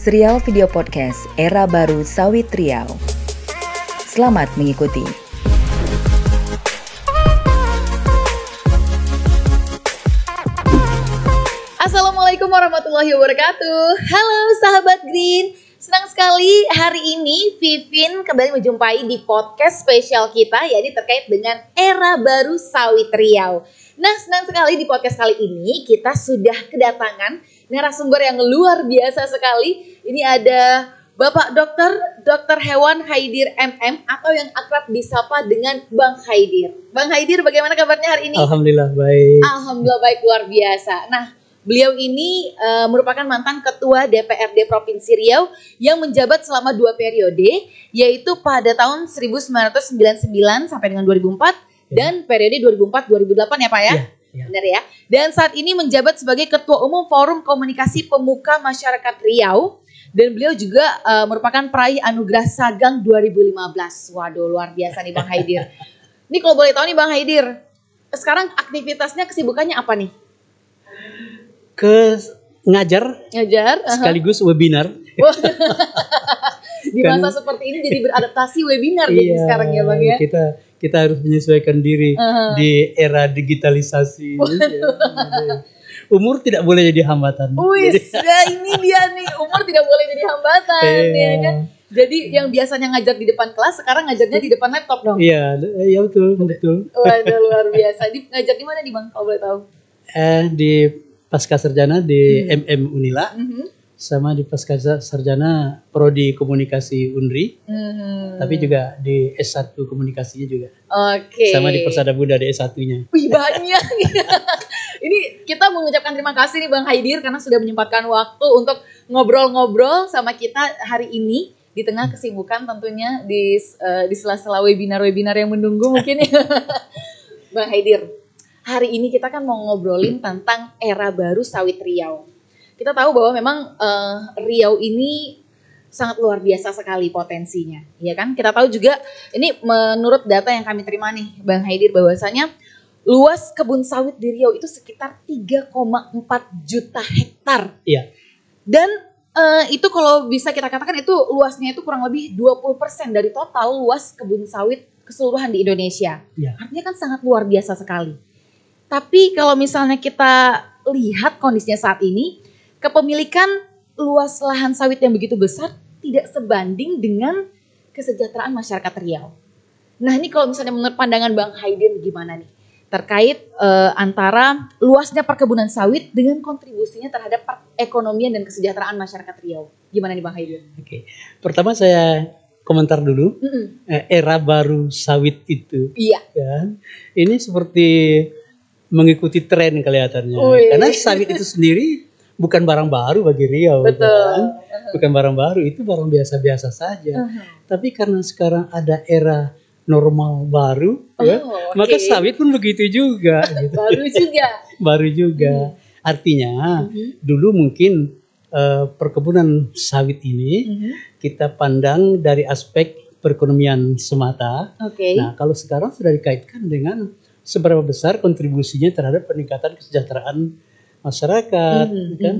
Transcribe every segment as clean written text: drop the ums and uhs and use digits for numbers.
Serial video podcast Era Baru Sawit Riau. Selamat mengikuti. Assalamualaikum warahmatullahi wabarakatuh. Halo sahabat Green. Senang sekali hari ini Vivin kembali menjumpai di podcast spesial kita, yakni terkait dengan Era Baru Sawit Riau. Nah, senang sekali di podcast kali ini kita sudah kedatangan narasumber yang luar biasa sekali. Ini ada Bapak Dokter Hewan Haidir MM atau yang akrab disapa dengan Bang Haidir. Bang Haidir, bagaimana kabarnya hari ini? Alhamdulillah baik. Alhamdulillah baik, luar biasa. Nah, beliau ini merupakan mantan Ketua DPRD Provinsi Riau yang menjabat selama 2 periode, yaitu pada tahun 1999 sampai dengan 2004 dan periode 2004-2008 ya Pak ya? Ya. Benar ya. Dan saat ini menjabat sebagai Ketua Umum Forum Komunikasi Pemuka Masyarakat Riau. Dan beliau juga merupakan peraih Anugerah Sagang 2015. Waduh, luar biasa nih Bang Haidir. Ini kalau boleh tahu nih Bang Haidir, sekarang aktivitasnya, kesibukannya apa nih? Ngajar sekaligus webinar. Di masa seperti ini jadi beradaptasi webinar jadi sekarang ya Bang ya. Kita harus menyesuaikan diri di era digitalisasi. Umur tidak boleh jadi hambatan. Ini dia nih, umur tidak boleh jadi hambatan ya kan. Jadi yang biasanya ngajar di depan kelas sekarang ngajarnya di depan laptop dong. Iya betul. Waduh, luar biasa. Ngajar di mana nih Bang kalau boleh tahu? Di Pasca Sarjana di MM Unila. Sama di Pasca Sarjana Prodi Komunikasi Unri, tapi juga di S1 Komunikasinya juga. Oke. Sama di Persada Buddha di S1-nya. Wih, banyak. Ini kita mengucapkan terima kasih nih Bang Haidir karena sudah menyempatkan waktu untuk ngobrol-ngobrol sama kita hari ini di tengah kesibukan tentunya di sela-sela webinar-webinar yang menunggu mungkin ya. Bang Haidir, hari ini kita kan mau ngobrolin tentang era baru sawit Riau. Kita tahu bahwa memang Riau ini sangat luar biasa sekali potensinya, ya kan? Kita tahu juga ini menurut data yang kami terima nih, Bang Haidir, bahwasanya luas kebun sawit di Riau itu sekitar 3,4 juta hektar. Iya. Dan itu kalau bisa kita katakan itu luasnya itu kurang lebih 20% dari total luas kebun sawit keseluruhan di Indonesia. Iya. Artinya kan sangat luar biasa sekali. Tapi kalau misalnya kita lihat kondisinya saat ini, kepemilikan luas lahan sawit yang begitu besar tidak sebanding dengan kesejahteraan masyarakat Riau. Nah ini kalau misalnya menurut pandangan Bang Haidir gimana nih? Terkait antara luasnya perkebunan sawit dengan kontribusinya terhadap perekonomian dan kesejahteraan masyarakat Riau. Gimana nih Bang Haidir? Oke. Pertama saya komentar dulu. Era baru sawit itu. Iya. Kan? Ini seperti mengikuti tren kelihatannya. Karena sawit itu sendiri bukan barang baru bagi Riau. Betul. Kan? Bukan barang baru, itu barang biasa-biasa saja. Tapi karena sekarang ada era normal baru, maka sawit pun begitu juga. Gitu. Baru juga. Artinya dulu mungkin perkebunan sawit ini kita pandang dari aspek perekonomian semata. Nah kalau sekarang sudah dikaitkan dengan seberapa besar kontribusinya terhadap peningkatan kesejahteraan masyarakat, kan?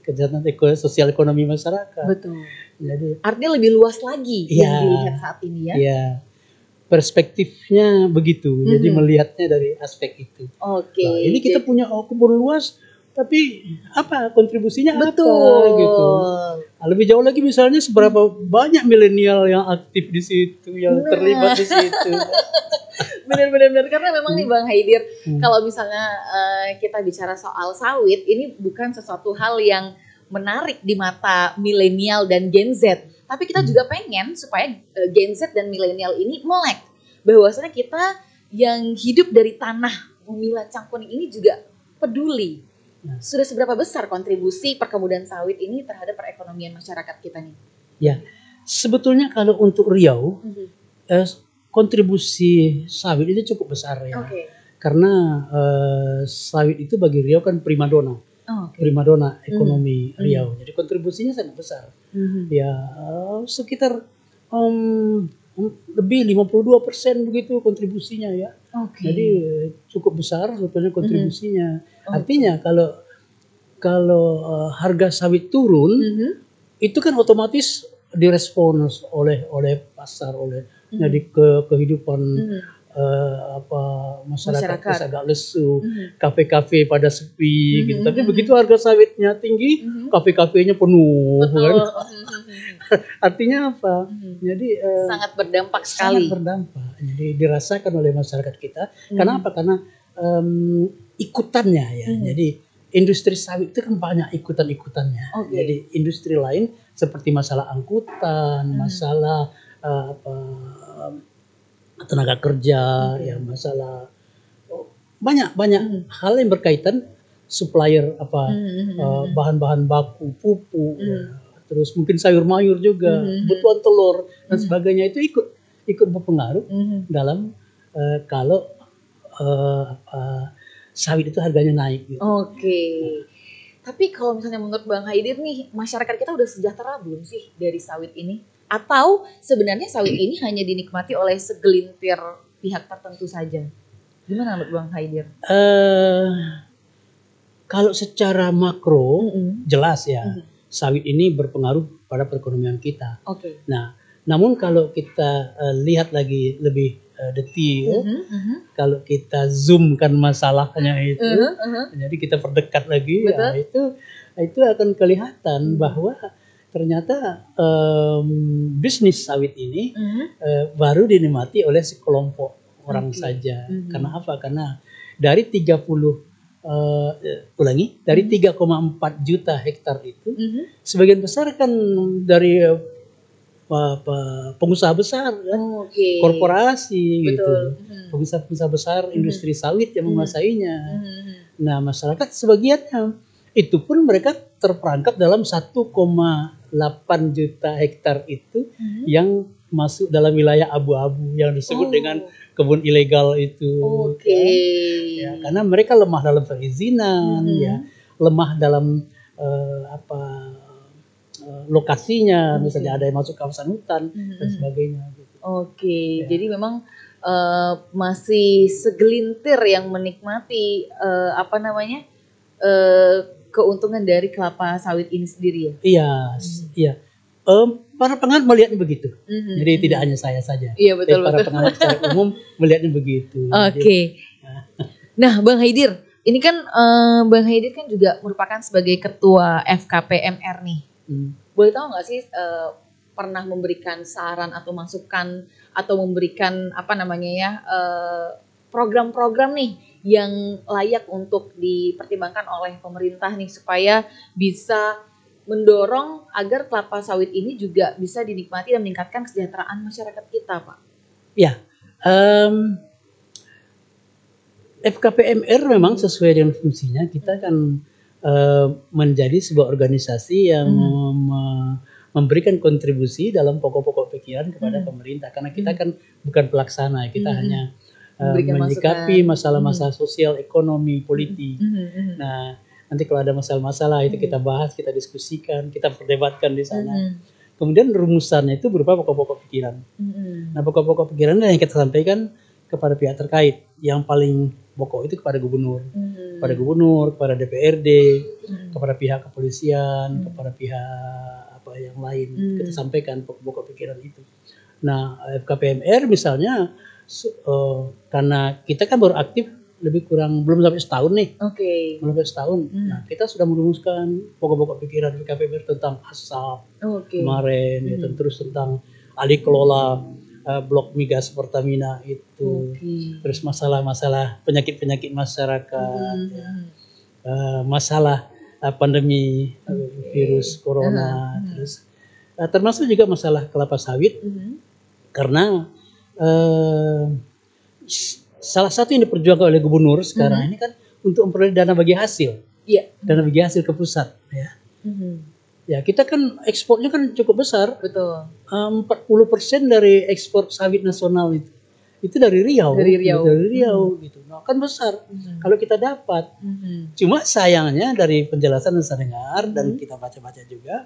Kesejahteraan sosial ekonomi masyarakat. Betul. Jadi artinya lebih luas lagi yang dilihat saat ini ya. Iya. Perspektifnya begitu. Jadi melihatnya dari aspek itu. Oke. Nah, ini kita punya kebun luas, tapi apa kontribusinya betul. Apa gitu. Nah, lebih jauh lagi misalnya seberapa banyak milenial yang aktif di situ, yang terlibat di situ. Benar karena memang nih Bang Haidir, kalau misalnya kita bicara soal sawit, ini bukan sesuatu hal yang menarik di mata milenial dan Gen Z. Tapi kita juga pengen supaya Gen Z dan milenial ini melek bahwasanya kita yang hidup dari tanah Memilah Cangkuning ini juga peduli. Sudah seberapa besar kontribusi perkebunan sawit ini terhadap perekonomian masyarakat kita nih? Ya, sebetulnya kalau untuk Riau, kontribusi sawit itu cukup besar ya. Karena sawit itu bagi Riau kan primadona. Primadona ekonomi Riau. Jadi kontribusinya sangat besar. Ya sekitar lebih 52% begitu kontribusinya ya. Jadi cukup besar sebetulnya kontribusinya. Artinya kalau harga sawit turun, itu kan otomatis direspons oleh pasar, jadi kehidupan apa masyarakat agak lesu, kafe-kafe pada sepi gitu. Tapi begitu harga sawitnya tinggi, kafe-kafenya penuh. Betul. Kan? Artinya apa? Jadi sangat berdampak sekali. Sangat berdampak. Jadi dirasakan oleh masyarakat kita. Karena apa? Karena ikutannya ya. Jadi industri sawit itu kan banyak ikutan-ikutannya. Okay. Jadi industri lain seperti masalah angkutan, masalah tenaga kerja, ya masalah banyak hal yang berkaitan supplier bahan-bahan baku, pupuk, terus mungkin sayur mayur juga, kebutuhan telur dan sebagainya itu ikut berpengaruh dalam kalau sawit itu harganya naik. Gitu. Oke. Tapi kalau misalnya menurut Bang Haidir nih, masyarakat kita udah sejahtera belum sih dari sawit ini? Atau sebenarnya sawit ini hanya dinikmati oleh segelintir pihak tertentu saja? Gimana menurut Bang Haidir? Kalau secara makro jelas ya, sawit ini berpengaruh pada perekonomian kita. Okay. Nah, namun kalau kita lihat lagi lebih detail, kalau kita zoomkan masalahnya itu, jadi kita perdekat lagi, ya, itu akan kelihatan bahwa ternyata bisnis sawit ini baru dinikmati oleh sekelompok orang saja. Karena apa? Karena dari 3,4 juta hektar itu, sebagian besar kan dari pengusaha besar, kan? Korporasi, gitu. Pengusaha besar industri sawit yang menguasainya. Nah, masyarakat sebagiannya itu pun mereka terperangkap dalam 1,8 juta hektar itu yang masuk dalam wilayah abu-abu yang disebut dengan kebun ilegal itu. Ya, karena mereka lemah dalam perizinan, ya, lemah dalam lokasinya, misalnya ada yang masuk kawasan hutan dan sebagainya. Gitu. Ya. Jadi memang masih segelintir yang menikmati keuntungan dari kelapa sawit ini sendiri ya? Iya. Para pengamat melihatnya begitu. Jadi tidak hanya saya saja. Iya, betul. Para pengamat secara umum melihatnya begitu. Nah, Bang Haidir, ini kan Bang Haidir kan juga merupakan sebagai ketua FKPMR nih. Boleh tahu nggak sih pernah memberikan saran atau masukan atau memberikan program-program nih yang layak untuk dipertimbangkan oleh pemerintah nih supaya bisa mendorong agar kelapa sawit ini juga bisa dinikmati dan meningkatkan kesejahteraan masyarakat kita, Pak? Ya, FKPMR memang sesuai dengan fungsinya. Kita kan menjadi sebuah organisasi yang memberikan kontribusi dalam pokok-pokok pikiran kepada pemerintah. Karena kita kan bukan pelaksana, kita hanya menyikapi masalah-masalah sosial, ekonomi, politik. Nah, nanti kalau ada masalah-masalah itu kita bahas, kita diskusikan, kita perdebatkan di sana. Kemudian rumusannya itu berupa pokok-pokok pikiran. Nah, pokok-pokok pikiran yang kita sampaikan kepada pihak terkait. Yang paling pokok itu kepada gubernur, kepada DPRD, kepada pihak kepolisian, kepada pihak yang lain. Kita sampaikan pokok-pokok pikiran itu. Nah, FKPMR misalnya, karena kita kan baru aktif lebih kurang belum sampai setahun nih. Belum sampai setahun. Nah, kita sudah merumuskan pokok-pokok pikiran FKPMR tentang asap kemarin, ya, terus tentang alih kelola blok migas Pertamina itu, terus masalah-masalah penyakit-penyakit masyarakat, masalah pandemi virus corona, terus termasuk juga masalah kelapa sawit, karena salah satu yang diperjuangkan oleh gubernur sekarang ini kan untuk memperoleh dana bagi hasil, dana bagi hasil ke pusat, ya. Ya, kita kan ekspornya kan cukup besar. Betul. 40% dari ekspor sawit nasional itu dari Riau. Dari Riau gitu. Nah, kan besar. Kalau kita dapat. Cuma sayangnya dari penjelasan yang saya dengar dan kita baca-baca juga,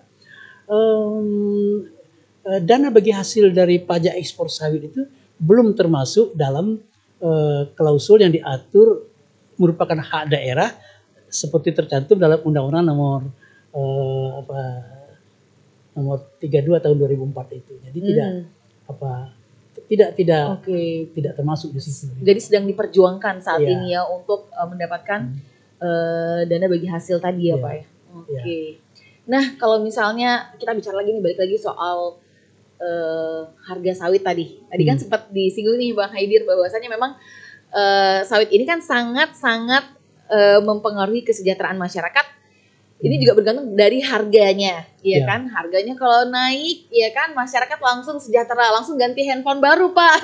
dana bagi hasil dari pajak ekspor sawit itu belum termasuk dalam klausul yang diatur merupakan hak daerah seperti tercantum dalam Undang-Undang nomor nomor 32 tahun 2004 itu. Jadi tidak termasuk di situ. Jadi sedang diperjuangkan saat ini ya untuk mendapatkan dana bagi hasil tadi ya Pak ya. Oke. Nah kalau misalnya kita bicara lagi nih, balik lagi soal harga sawit tadi. Tadi kan sempat disinggung nih Bang Haidir bahwasanya memang sawit ini kan sangat-sangat mempengaruhi kesejahteraan masyarakat. Ini juga bergantung dari harganya, ya kan? Harganya kalau naik, ya kan, masyarakat langsung sejahtera, langsung ganti handphone baru Pak,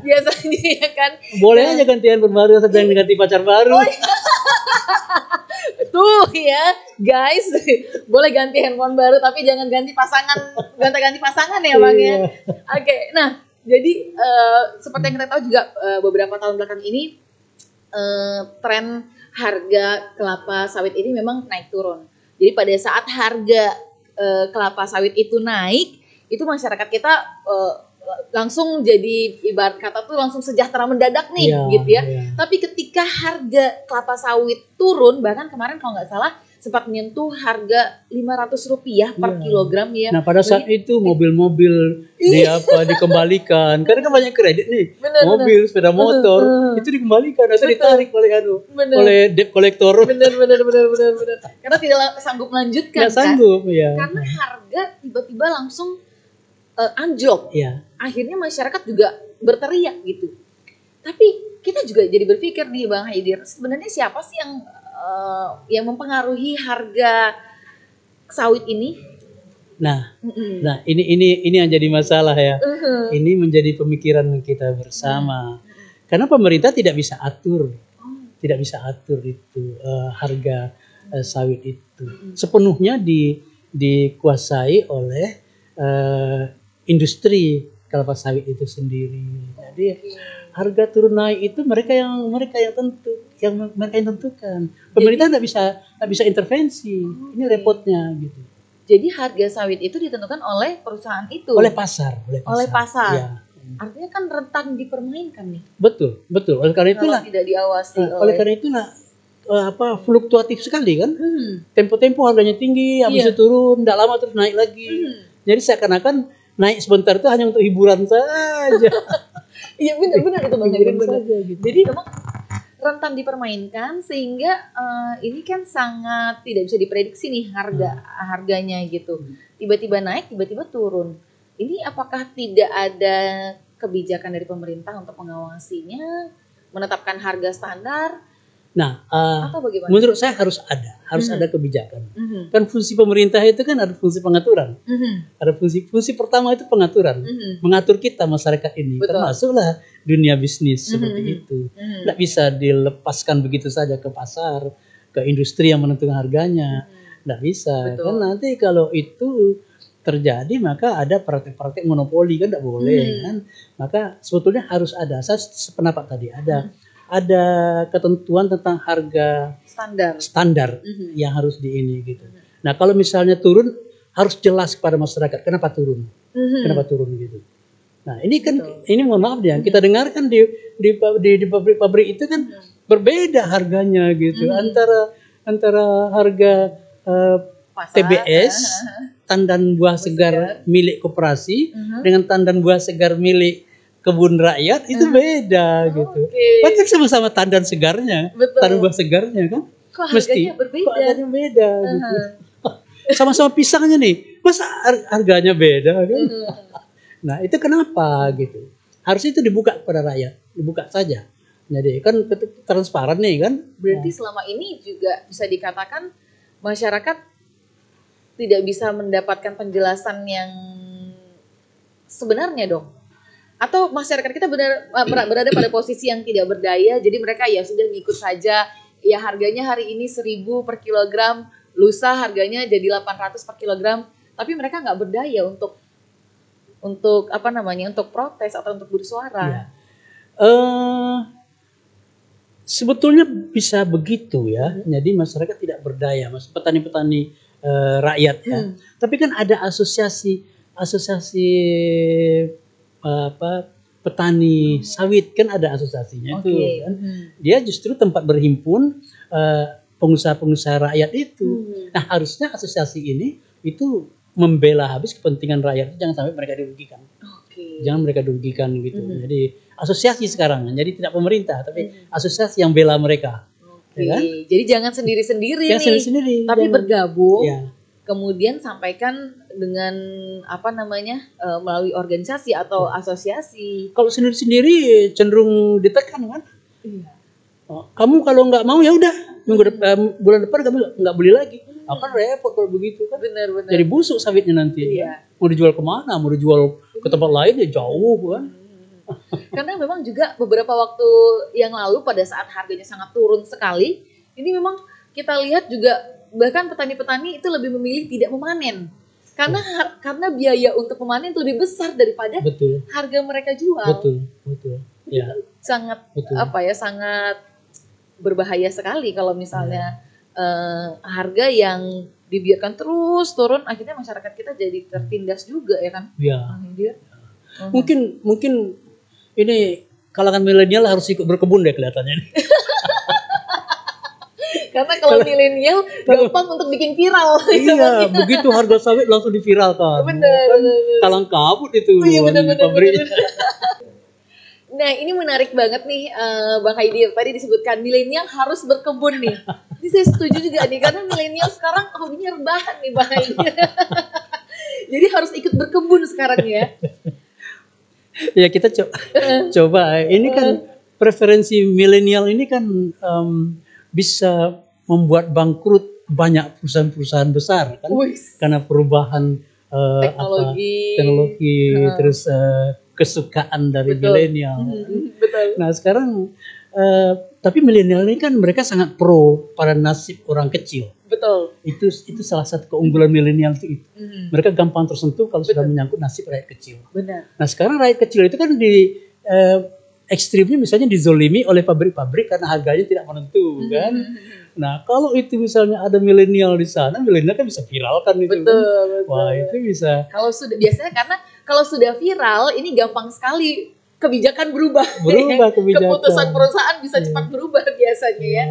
biasanya ya kan? Boleh aja ganti handphone baru, sedang ganti pacar baru. Tuh ya, guys, boleh ganti handphone baru, tapi jangan ganti pasangan ya Bang ya. Oke, nah jadi seperti yang kita tahu juga beberapa tahun belakang ini tren harga kelapa sawit ini memang naik turun. Jadi pada saat harga kelapa sawit itu naik, itu masyarakat kita langsung jadi ibarat kata tuh langsung sejahtera mendadak nih gitu ya. Tapi ketika harga kelapa sawit turun, bahkan kemarin kalau nggak salah sempat menyentuh harga Rp500 per kilogram ya. Nah pada saat itu mobil-mobil dikembalikan, karena kan banyak kredit nih, mobil, sepeda motor itu dikembalikan atau ditarik oleh debt collector. Benar. Karena tidak sanggup melanjutkan. Nggak sanggup ya. Karena harga tiba-tiba langsung anjlok. Akhirnya masyarakat juga berteriak gitu. Tapi kita juga jadi berpikir nih Bang Haidir, sebenarnya siapa sih yang mempengaruhi harga sawit ini? Nah, ini yang jadi masalah ya. Ini menjadi pemikiran kita bersama. Karena pemerintah tidak bisa atur itu harga sawit itu. Sepenuhnya dikuasai oleh industri kelapa sawit itu sendiri. Jadi harga turun naik itu mereka yang tentukan. Pemerintah nggak bisa intervensi. Ini repotnya gitu. Jadi harga sawit itu ditentukan oleh perusahaan itu. Oleh pasar. Ya. Artinya kan rentan dipermainkan nih. Betul. Oleh karena itulah tidak diawasi. Oleh karena itulah fluktuatif sekali kan. Tempo-tempo harganya tinggi, habis itu turun, tidak lama terus naik lagi. Jadi seakan-akan naik sebentar itu hanya untuk hiburan saja. Iya benar itu Bang Haidir. Gitu. Jadi memang rentan dipermainkan sehingga ini kan sangat tidak bisa diprediksi nih harganya gitu. Tiba-tiba naik, tiba-tiba turun. Ini apakah tidak ada kebijakan dari pemerintah untuk mengawasinya, menetapkan harga standar? Nah, atau bagaimana? Menurut saya harus ada kebijakan. Kan fungsi pemerintah itu kan ada fungsi pengaturan. Ada fungsi pertama itu pengaturan, mengatur kita masyarakat ini. Betul. Termasuklah dunia bisnis seperti itu. Tidak bisa dilepaskan begitu saja ke pasar, ke industri yang menentukan harganya. Tidak bisa. Betul. Kan nanti kalau itu terjadi maka ada praktek-praktek monopoli kan tidak boleh kan. Maka sebetulnya harus ada. Saya sependapat tadi ada ketentuan tentang harga standar yang harus gitu. Nah kalau misalnya turun harus jelas kepada masyarakat kenapa turun gitu. Nah ini kan ini mohon maaf ya kita dengarkan di pabrik-pabrik itu kan berbeda harganya gitu antara harga TBS tandan buah segar milik koperasi dengan tandan buah segar milik kebun rakyat itu beda gitu. Padahal sama-sama tandan segarnya, tandan buah segarnya kan. Kok harganya harganya beda gitu. Sama-sama pisangnya nih, masa harganya beda kan? Nah itu kenapa gitu? Harus itu dibuka kepada rakyat, dibuka saja. Jadi kan transparan nih kan. Berarti selama ini juga bisa dikatakan masyarakat tidak bisa mendapatkan penjelasan yang sebenarnya dong. Atau masyarakat kita berada pada posisi yang tidak berdaya, jadi mereka ya sudah ngikut saja, ya harganya hari ini 1.000 per kilogram, lusa harganya jadi 800 per kilogram, tapi mereka nggak berdaya untuk untuk protes atau untuk bersuara. Sebetulnya bisa begitu ya, jadi masyarakat tidak berdaya, petani-petani rakyat ya. Tapi kan ada asosiasi petani sawit kan ada asosiasinya itu kan. Dia justru tempat berhimpun pengusaha-pengusaha rakyat itu. Nah harusnya asosiasi ini itu membela habis kepentingan rakyat, jangan sampai mereka dirugikan. Jangan mereka dirugikan gitu. Jadi asosiasi sekarang, jadi tidak pemerintah tapi asosiasi yang bela mereka. Ya kan? Jadi jangan sendiri-sendiri nih, sendiri-sendiri, tapi jangan. bergabung. Ya. Kemudian sampaikan dengan melalui organisasi atau asosiasi. Kalau sendiri-sendiri cenderung ditekan kan. Kamu kalau nggak mau ya udah bulan depan kamu nggak beli lagi. Akan repot kalau begitu kan. Benar. Jadi busuk sawitnya nanti. Iya. Kan? Mau dijual kemana? Mau dijual ke tempat lain ya jauh kan. Karena memang juga beberapa waktu yang lalu pada saat harganya sangat turun sekali, ini memang kita lihat juga bahkan petani-petani itu lebih memilih tidak memanen. Karena biaya untuk memanen itu lebih besar daripada harga mereka jual. Betul. Ya. Sangat sangat berbahaya sekali kalau misalnya harga yang dibiarkan terus turun, akhirnya masyarakat kita jadi tertindas juga ya kan? Iya. Mungkin ini kalangan milenial harus ikut berkebun deh kelihatannya. Karena kalau milenial gampang untuk bikin viral. Iya, begitu harga sawit langsung diviralkan. Benar. Kalang kabut itu. Iya, benar. Pabriknya. Nah, ini menarik banget nih Bang Haidir. Tadi disebutkan milenial harus berkebun nih. Ini saya setuju juga nih, karena milenial sekarang hobinya rebahan nih Bang Haidir. Jadi harus ikut berkebun sekarang ya. Ya kita coba. Ini kan preferensi milenial ini kan bisa membuat bangkrut banyak perusahaan-perusahaan besar kan. Karena perubahan teknologi terus kesukaan dari milenial. Betul. Nah sekarang tapi milenial ini kan mereka sangat pro pada nasib orang kecil. Betul. Itu salah satu keunggulan milenial itu. Mereka gampang tersentuh kalau sudah menyangkut nasib rakyat kecil. Benar. Nah sekarang rakyat kecil itu kan di ekstrimnya misalnya dizolimi oleh pabrik-pabrik karena harganya tidak menentu kan. Nah kalau itu misalnya ada milenial di sana, milenial kan bisa viralkan itu. Betul. Wah itu bisa. Biasanya karena kalau sudah viral ini gampang sekali kebijakan berubah kebijakan. Keputusan perusahaan bisa cepat berubah biasanya ya.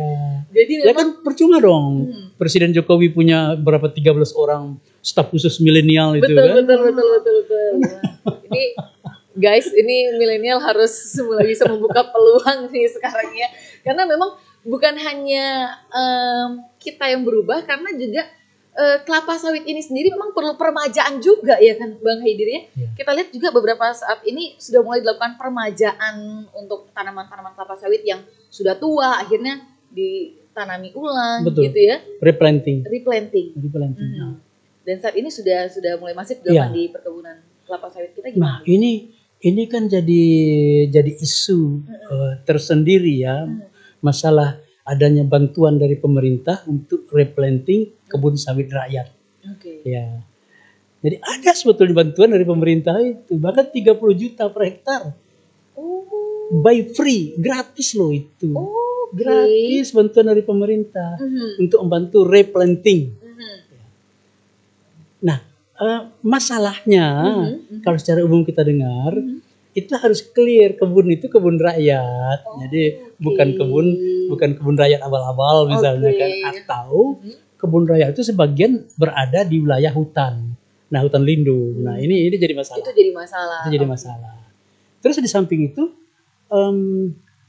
Jadi ya kan percuma dong. Presiden Jokowi punya berapa 13 orang staf khusus milenial itu kan. Betul. Ini guys, ini milenial harus mulai bisa membuka peluang nih sekarang ya. Karena memang bukan hanya kita yang berubah, karena juga kelapa sawit ini sendiri memang perlu permajaan juga ya kan Bang Haidir ya. Kita lihat juga beberapa saat ini sudah mulai dilakukan permajaan untuk tanaman-tanaman kelapa sawit yang sudah tua, akhirnya ditanami ulang. Gitu ya. Replanting. Dan saat ini sudah mulai masif dilakukan di perkebunan kelapa sawit kita gimana? Nah, ini kan jadi isu tersendiri ya. Masalah adanya bantuan dari pemerintah untuk replanting kebun sawit rakyat. Ya. Jadi ada sebetulnya bantuan dari pemerintah itu, bahkan 30 juta per hektar. By free, gratis loh itu. Gratis bantuan dari pemerintah untuk membantu replanting. Nah, masalahnya kalau secara umum kita dengar itu harus clear, kebun itu kebun rakyat. Jadi bukan kebun rakyat abal-abal misalnya kan, atau kebun rakyat itu sebagian berada di wilayah hutan. Nah, hutan lindung. Nah, ini jadi masalah. Itu jadi masalah. Terus di samping itu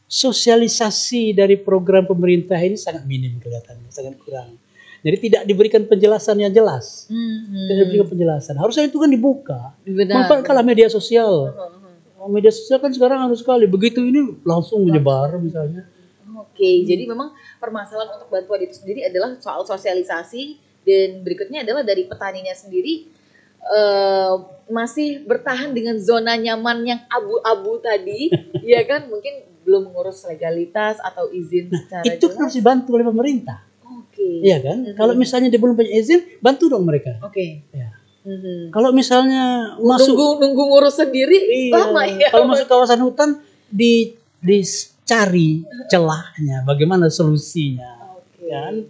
sosialisasi dari program pemerintah ini sangat minim kelihatannya, sangat kurang. Jadi tidak diberikan penjelasan yang jelas. Tidak diberikan penjelasan. Harusnya itu kan dibuka. Manfaatkanlah media sosial. Media sosial kan sekarang harus sekali. Begitu ini langsung menyebar misalnya. Jadi memang permasalahan untuk bantuan itu sendiri adalah soal sosialisasi, dan berikutnya adalah dari petaninya sendiri masih bertahan dengan zona nyaman yang abu-abu tadi, ya kan, mungkin belum mengurus legalitas atau izin secara itu jelas. harus dibantu oleh pemerintah. Iya kan? Kalau misalnya dia belum punya izin, bantu dong mereka. Ya. Kalau misalnya nunggu ngurus sendiri, lama ya. Kalau masuk kawasan hutan dicari celahnya, bagaimana solusinya, kan?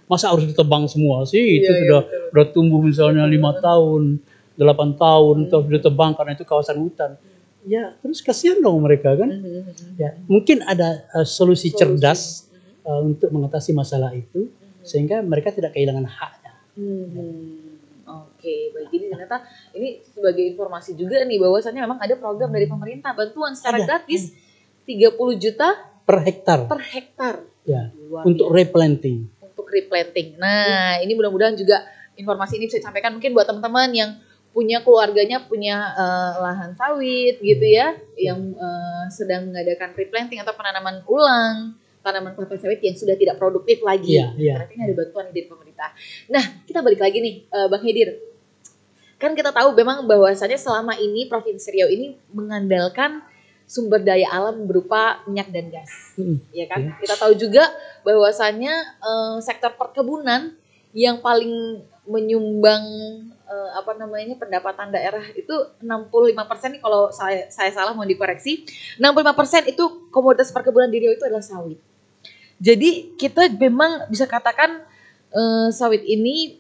Masa harus ditebang semua sih? Itu sudah tumbuh misalnya 5 tahun, 8 tahun, terus ditebang karena itu kawasan hutan. Ya, terus kasihan dong mereka kan? Ya, mungkin ada solusi cerdas untuk mengatasi masalah itu, sehingga mereka tidak kehilangan haknya. Baik. ternyata ini sebagai informasi juga nih bahwasannya memang ada program dari pemerintah bantuan secara gratis 30 juta per hektar. Per hektar. Ya. Untuk replanting. Untuk replanting. Nah, ini mudah-mudahan juga informasi ini bisa disampaikan mungkin buat teman-teman yang punya keluarganya punya lahan sawit gitu ya, yang sedang mengadakan replanting atau penanaman ulang tanaman kelapa sawit yang sudah tidak produktif lagi. Berarti ini ada bantuan dari pemerintah. Nah, kita balik lagi nih, Bang Haidir. Kan kita tahu memang bahwasanya selama ini Provinsi Riau ini mengandalkan sumber daya alam berupa minyak dan gas, ya kan? Kita tahu juga bahwasannya sektor perkebunan yang paling menyumbang pendapatan daerah itu 65% nih, kalau saya salah mau dikoreksi. 65% itu komoditas perkebunan di Riau itu adalah sawit. Jadi kita memang bisa katakan sawit ini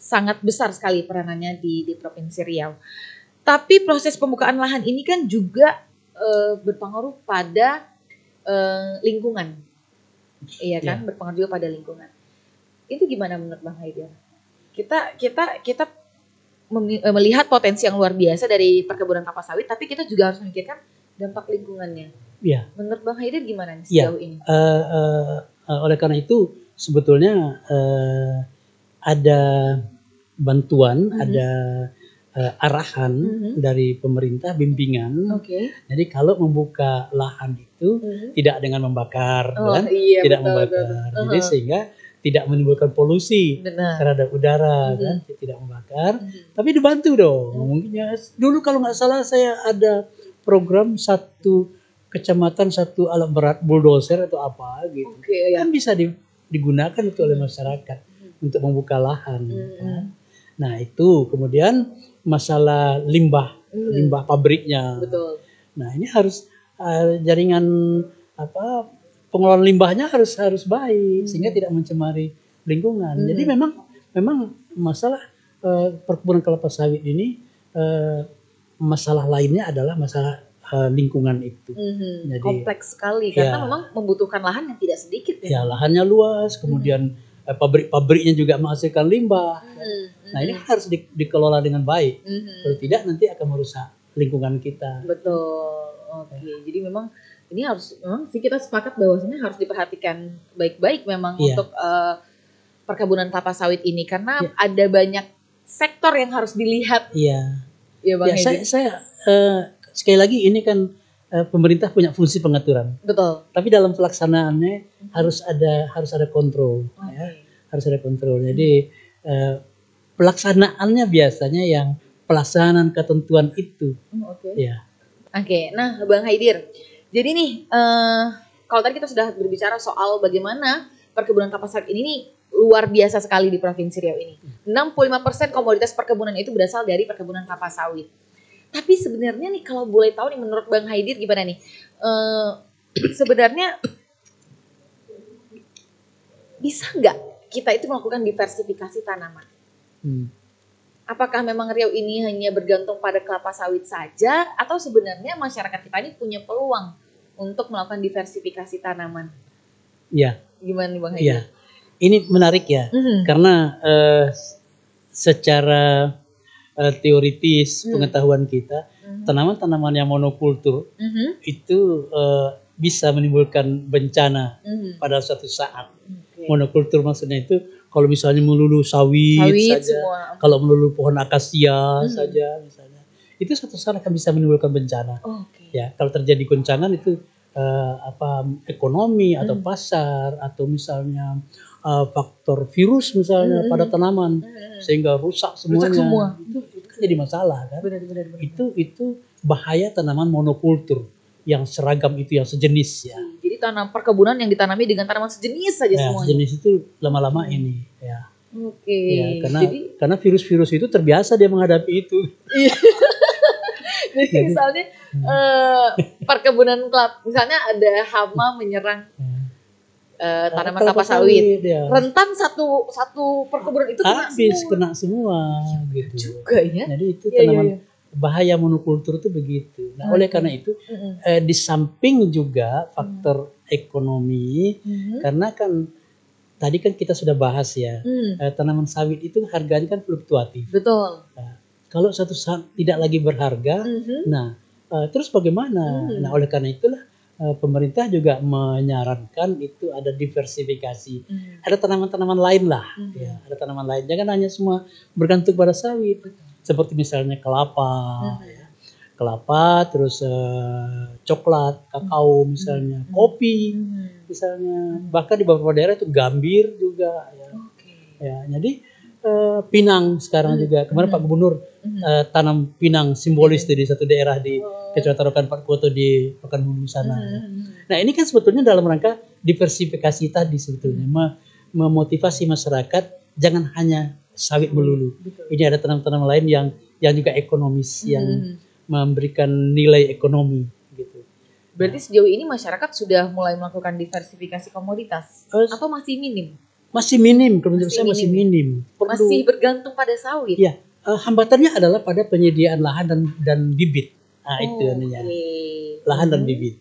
sangat besar sekali peranannya di Provinsi Riau. Tapi proses pembukaan lahan ini kan juga berpengaruh pada lingkungan, iya kan? Berpengaruh juga pada lingkungan. Itu gimana menurut Bang Haidir? Kita melihat potensi yang luar biasa dari perkebunan kelapa sawit, tapi kita juga harus memikirkan dampak lingkungannya. Ya. Menurut Bang Haidir gimana nih sejauh ini? Oleh karena itu sebetulnya ada bantuan, ada arahan dari pemerintah, bimbingan. Jadi kalau membuka lahan itu tidak dengan membakar, tidak membakar. Jadi sehingga tidak menimbulkan polusi terhadap udara, kan? Tidak membakar. Tapi dibantu dong. Mungkin ya, dulu kalau nggak salah saya ada program satu kecamatan satu alat berat bulldozer atau apa gitu, kan bisa digunakan itu oleh masyarakat untuk membuka lahan. Kan? Nah itu kemudian masalah limbah pabriknya. Betul. Nah ini harus jaringan pengelolaan limbahnya harus baik sehingga tidak mencemari lingkungan. Jadi memang masalah perkebunan kelapa sawit ini masalah lainnya adalah masalah lingkungan itu. Jadi kompleks sekali karena memang membutuhkan lahan yang tidak sedikit ya. Lahannya luas, kemudian pabrik-pabriknya juga menghasilkan limbah. Nah ini harus dikelola dengan baik. Kalau tidak nanti akan merusak lingkungan kita. Betul. Jadi memang ini memang sih kita sepakat bahwasanya harus diperhatikan baik-baik memang untuk perkebunan kelapa sawit ini karena ada banyak sektor yang harus dilihat. Iya. Ya Bang Haidir. Saya sekali lagi ini kan pemerintah punya fungsi pengaturan. Betul. Tapi dalam pelaksanaannya harus ada kontrol. Harus ada kontrol. Jadi pelaksanaannya biasanya yang pelaksanaan ketentuan itu. Nah Bang Haidir, jadi nih kalau tadi kita sudah berbicara soal bagaimana perkebunan kelapa sawit ini nih luar biasa sekali di Provinsi Riau ini. 65% komoditas perkebunan itu berasal dari perkebunan kelapa sawit. Tapi sebenarnya nih kalau boleh tahu nih menurut Bang Haidir gimana nih? Sebenarnya bisa nggak kita itu melakukan diversifikasi tanaman? Apakah memang Riau ini hanya bergantung pada kelapa sawit saja atau sebenarnya masyarakat kita ini punya peluang untuk melakukan diversifikasi tanaman? Iya. Gimana nih Bang Haidir? Iya. Ini menarik ya, karena secara teoritis pengetahuan kita, tanaman-tanaman yang monokultur itu bisa menimbulkan bencana pada suatu saat. Monokultur maksudnya itu kalau misalnya melulu sawit saja, semua. Kalau melulu pohon akasia saja misalnya, itu suatu saat akan bisa menimbulkan bencana. Ya, kalau terjadi goncangan itu ekonomi atau pasar atau misalnya faktor virus misalnya pada tanaman sehingga rusak semuanya. Itu kan jadi masalah kan. Benar. Itu bahaya tanaman monokultur yang seragam itu, yang sejenis ya. Jadi tanam perkebunan yang ditanami dengan tanaman sejenis saja semuanya. Sejenis itu lama-lama ini ya. Ya, karena virus-virus itu terbiasa dia menghadapi itu. Jadi misalnya perkebunan kelapa, misalnya ada hama menyerang tanaman kelapa sawit. Rentan satu perkebunan itu kena semua gitu. Juga ya. Jadi itu tanaman bahaya monokultur itu begitu. Nah, oleh karena itu di samping juga faktor ekonomi, karena kan tadi kan kita sudah bahas ya, tanaman sawit itu harganya kan fluktuatif. Betul. Nah, kalau satu saat tidak lagi berharga, nah terus bagaimana? Nah, oleh karena itulah pemerintah juga menyarankan itu ada diversifikasi. Ada tanaman-tanaman lain lah, ya, ada tanaman lain. Jangan hanya semua bergantung pada sawit. Seperti misalnya kelapa, ya. Kelapa, terus coklat, kakao misalnya, kopi misalnya. Bahkan di beberapa daerah itu gambir juga. Ya, ya jadi pinang sekarang juga. Kemarin Pak Gubernur tanam pinang simbolis di satu daerah di Kecamatan Rokan Pak Koto di Pekanbaru sana. Nah ini kan sebetulnya dalam rangka diversifikasi tadi sebetulnya memotivasi masyarakat jangan hanya sawit melulu. Ini ada tanaman-tanaman lain yang juga ekonomis yang memberikan nilai ekonomi gitu. Berarti sejauh ini masyarakat sudah mulai melakukan diversifikasi komoditas atau masih minim? Masih minim, kalau menurut saya masih minim. Masih bergantung pada sawit. Ya, hambatannya adalah pada penyediaan lahan dan bibit. Nah, itu namanya. Lahan dan bibit.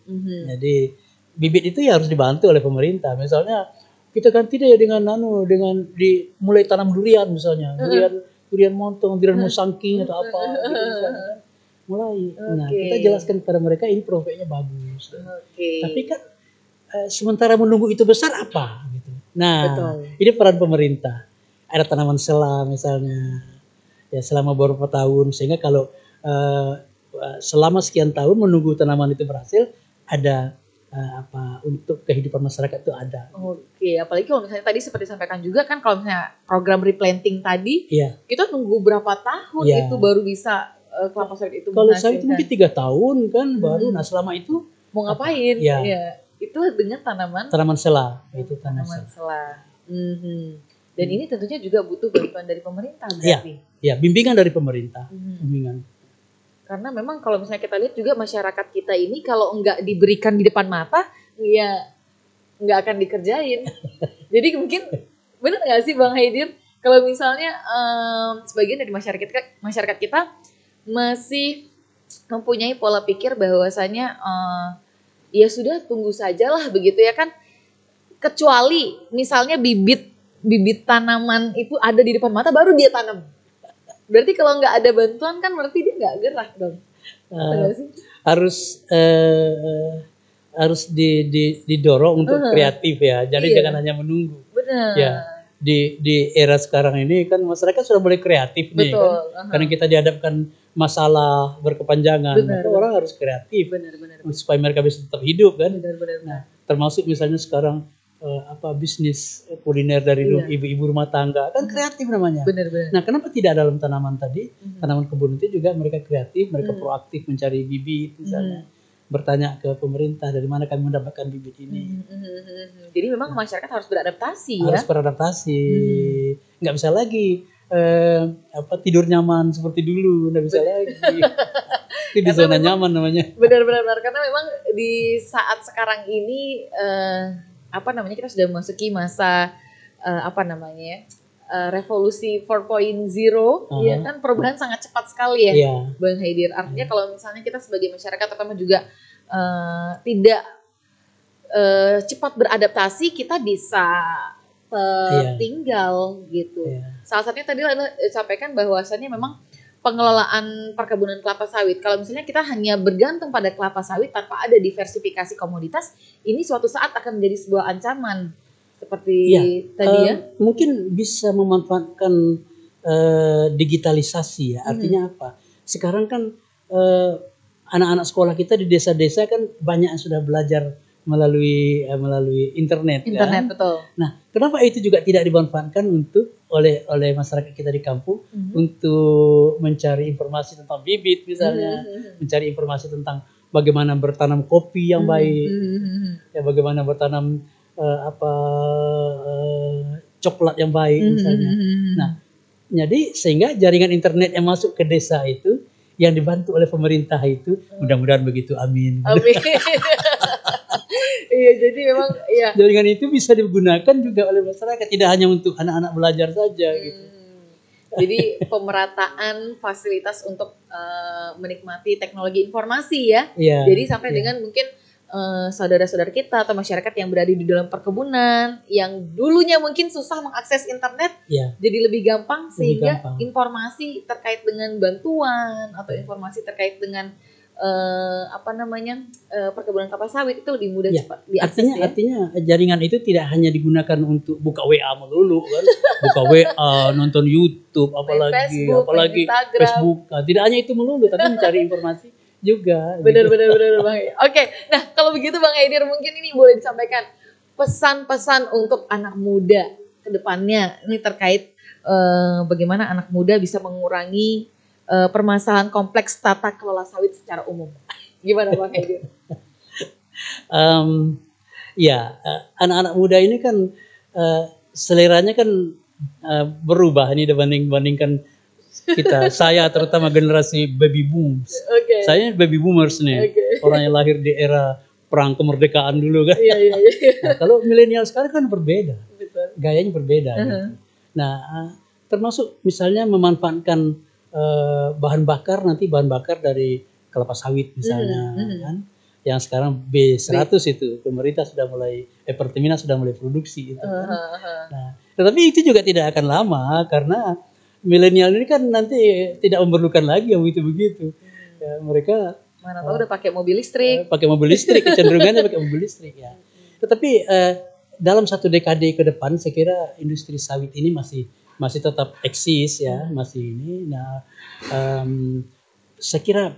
Jadi bibit itu ya harus dibantu oleh pemerintah. Misalnya kita ganti deh dengan mulai tanam durian misalnya. Durian montong, durian musangking atau apa gitu misalnya. Mulai. Nah, kita jelaskan kepada mereka ini profitnya bagus. Tapi kan sementara menunggu itu besar apa gitu. Nah, ini peran pemerintah. Ada tanaman sela misalnya, ya selama beberapa tahun, sehingga kalau selama sekian tahun menunggu tanaman itu berhasil, ada untuk kehidupan masyarakat itu ada. Apalagi kalau misalnya tadi seperti disampaikan juga kan kalau misalnya program replanting tadi, kita nunggu berapa tahun itu baru bisa kelapa sawit itu kalau sawit mungkin 3 tahun kan baru. Nah selama itu mau ngapain? Ya. Itu dengan tanaman sela. Itu tanaman sela. Dan ini tentunya juga butuh bantuan dari pemerintah berarti. Ya, bimbingan dari pemerintah. Bimbingan. Karena memang kalau misalnya kita lihat juga masyarakat kita ini kalau enggak diberikan di depan mata, ya enggak akan dikerjain. Jadi mungkin benar nggak sih Bang Haidir? Kalau misalnya sebagian dari masyarakat kita masih mempunyai pola pikir bahwasanya ya sudah tunggu sajalah begitu ya kan. Kecuali misalnya bibit tanaman itu ada di depan mata baru dia tanam. Berarti kalau nggak ada bantuan kan berarti dia nggak gerak dong. Harus didorong untuk kreatif ya. Jadi jangan hanya menunggu. Benar. Ya. Di era sekarang ini kan masyarakat sudah mulai kreatif nih kan. Karena kita dihadapkan masalah berkepanjangan. Maka orang harus kreatif. Benar. Supaya mereka bisa tetap hidup kan. Benar. Nah, termasuk misalnya sekarang bisnis kuliner dari ibu-ibu rumah tangga kan kreatif namanya. Benar. Nah, kenapa tidak dalam tanaman tadi? Tanaman kebun itu juga mereka kreatif, mereka proaktif mencari bibit misalnya. Bertanya ke pemerintah dari mana kami mendapatkan bibit ini. Jadi memang masyarakat harus beradaptasi Harus beradaptasi. Nggak bisa lagi tidur nyaman seperti dulu, nggak bisa lagi. Itu di zona nyaman namanya. Benar karena memang di saat sekarang ini kita sudah memasuki masa revolusi 4.0 ya kan, perubahan sangat cepat sekali ya Bang Haidir. Artinya kalau misalnya kita sebagai masyarakat terutama juga tidak cepat beradaptasi, kita bisa tertinggal gitu. Salah satunya tadi Anda sampaikan bahwasannya memang pengelolaan perkebunan kelapa sawit. Kalau misalnya kita hanya bergantung pada kelapa sawit tanpa ada diversifikasi komoditas, ini suatu saat akan menjadi sebuah ancaman seperti tadi ya. Mungkin bisa memanfaatkan digitalisasi ya. Artinya apa? Sekarang kan anak-anak sekolah kita di desa-desa kan banyak yang sudah belajar melalui internet kan? Betul. Nah, kenapa itu juga tidak dimanfaatkan oleh masyarakat kita di kampung untuk mencari informasi tentang bibit misalnya, mencari informasi tentang bagaimana bertanam kopi yang baik, ya bagaimana bertanam coklat yang baik misalnya. Nah, jadi sehingga jaringan internet yang masuk ke desa itu yang dibantu oleh pemerintah itu mudah-mudahan begitu, amin. Iya, jadi memang jaringan itu bisa digunakan juga oleh masyarakat, tidak hanya untuk anak-anak belajar saja gitu. Jadi pemerataan fasilitas untuk menikmati teknologi informasi ya. Jadi sampai dengan mungkin saudara-saudara kita atau masyarakat yang berada di dalam perkebunan yang dulunya mungkin susah mengakses internet, jadi lebih gampang sehingga informasi terkait dengan bantuan atau informasi terkait dengan perkebunan kelapa sawit itu lebih mudah cepat diakses. Artinya jaringan itu tidak hanya digunakan untuk buka WA melulu kan, buka WA, nonton YouTube, apalagi Facebook. Tidak hanya itu melulu, tapi mencari informasi juga. Benar Bang. Oke, nah kalau begitu Bang Haidir mungkin ini boleh disampaikan pesan-pesan untuk anak muda ke depannya ini terkait bagaimana anak muda bisa mengurangi permasalahan kompleks tata kelola sawit secara umum. Gimana Bang Haidir? Anak-anak muda ini kan seleranya kan berubah ini dibandingkan kita, saya terutama generasi baby boomers. Saya baby boomers nih, orang yang lahir di era perang kemerdekaan dulu kan. Nah, kalau milenial sekarang kan berbeda, gayanya berbeda. Gitu. Nah, termasuk misalnya memanfaatkan bahan bakar dari kelapa sawit misalnya, kan? Yang sekarang B100 itu pemerintah sudah mulai, Pertamina sudah mulai produksi itu. Kan? Nah, tetapi itu juga tidak akan lama karena milenial ini kan nanti tidak memerlukan lagi yang begitu-begitu. Ya, mereka mana tahu udah pakai mobil listrik. Kecenderungannya pakai mobil listrik ya. Tetapi dalam 1 dekade ke depan saya kira industri sawit ini masih tetap eksis ya, masih ini. Nah, saya kira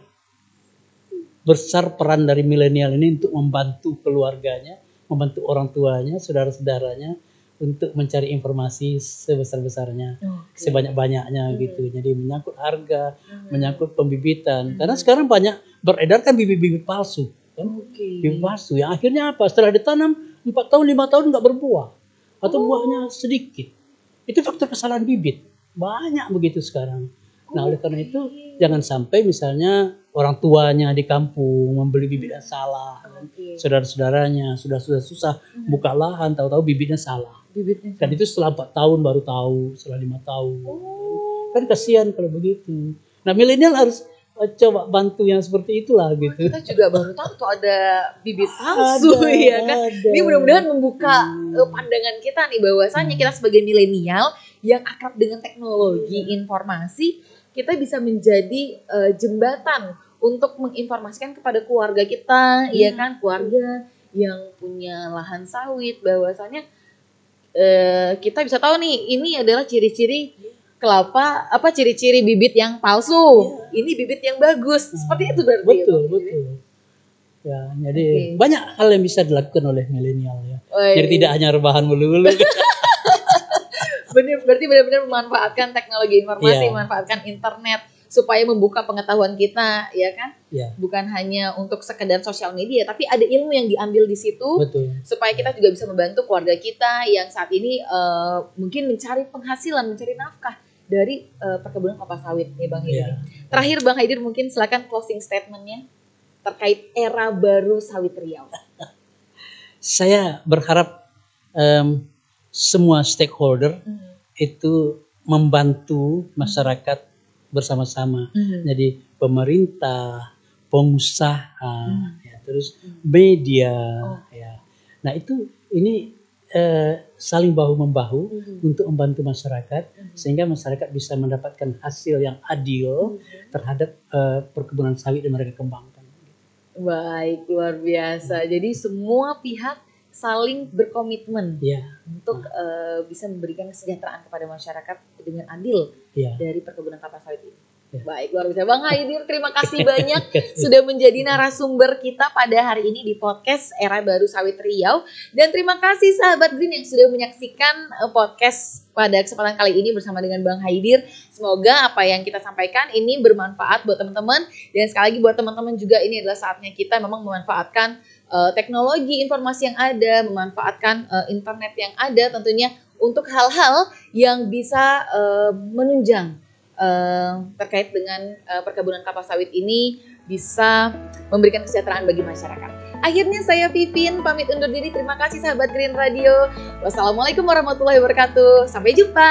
besar peran dari milenial ini untuk membantu keluarganya, membantu orang tuanya, saudara-saudaranya untuk mencari informasi sebesar-besarnya, sebanyak-banyaknya gitu. Jadi menyangkut harga, menyangkut pembibitan. Karena sekarang banyak beredar kan bibit-bibit palsu, kan? Bibit palsu yang akhirnya apa? Setelah ditanam 4 tahun, 5 tahun nggak berbuah atau buahnya sedikit. Itu faktor kesalahan bibit. Banyak begitu sekarang. Nah, oleh karena itu jangan sampai misalnya orang tuanya di kampung membeli bibit yang salah, saudara-saudaranya sudah susah buka lahan, tahu-tahu bibitnya salah. Kan itu setelah 4 tahun baru tahu, setelah 5 tahun. Kan kasihan kalau begitu. Nah, milenial harus coba bantu yang seperti itulah gitu. Kita juga baru tahu tuh ada bibit palsu ya kan. Ini mudah-mudahan membuka pandangan kita nih bahwasannya kita sebagai milenial yang akrab dengan teknologi informasi, kita bisa menjadi jembatan untuk menginformasikan kepada keluarga kita, ya kan, keluarga yang punya lahan sawit bahwasannya kita bisa tahu nih ini adalah ciri-ciri kelapa, ciri-ciri bibit yang palsu, ini bibit yang bagus, seperti itu berarti. Betul. Ya, jadi banyak hal yang bisa dilakukan oleh milenial ya. Jadi tidak hanya rebahan melulu. Berarti benar-benar memanfaatkan teknologi informasi, memanfaatkan internet supaya membuka pengetahuan kita, ya kan? Bukan hanya untuk sekedar sosial media, tapi ada ilmu yang diambil di situ. Supaya kita juga bisa membantu keluarga kita yang saat ini mungkin mencari penghasilan, mencari nafkah dari perkebunan kelapa sawit nih Bang Haidir. Terakhir Bang Haidir mungkin silakan closing statement-nya terkait era baru sawit Riau. Saya berharap semua stakeholder itu membantu masyarakat bersama-sama. Jadi pemerintah, pengusaha, terus media, ya. Nah ini saling bahu-membahu untuk membantu masyarakat sehingga masyarakat bisa mendapatkan hasil yang adil terhadap perkebunan sawit yang mereka kembangkan. Baik, luar biasa. Jadi semua pihak saling berkomitmen untuk bisa memberikan kesejahteraan kepada masyarakat dengan adil dari perkebunan kelapa sawit ini. Baik, luar biasa. Bang Haidir, terima kasih banyak sudah menjadi narasumber kita pada hari ini di podcast Era Baru Sawit Riau. Dan terima kasih sahabat Green yang sudah menyaksikan podcast pada kesempatan kali ini bersama dengan Bang Haidir. Semoga apa yang kita sampaikan ini bermanfaat buat teman-teman. Dan sekali lagi buat teman-teman juga ini adalah saatnya kita memang memanfaatkan teknologi informasi yang ada, memanfaatkan internet yang ada tentunya untuk hal-hal yang bisa menunjang terkait dengan perkebunan kelapa sawit ini bisa memberikan kesejahteraan bagi masyarakat. Akhirnya saya Pipin pamit undur diri. Terima kasih sahabat Green Radio. Wassalamualaikum warahmatullahi wabarakatuh. Sampai jumpa.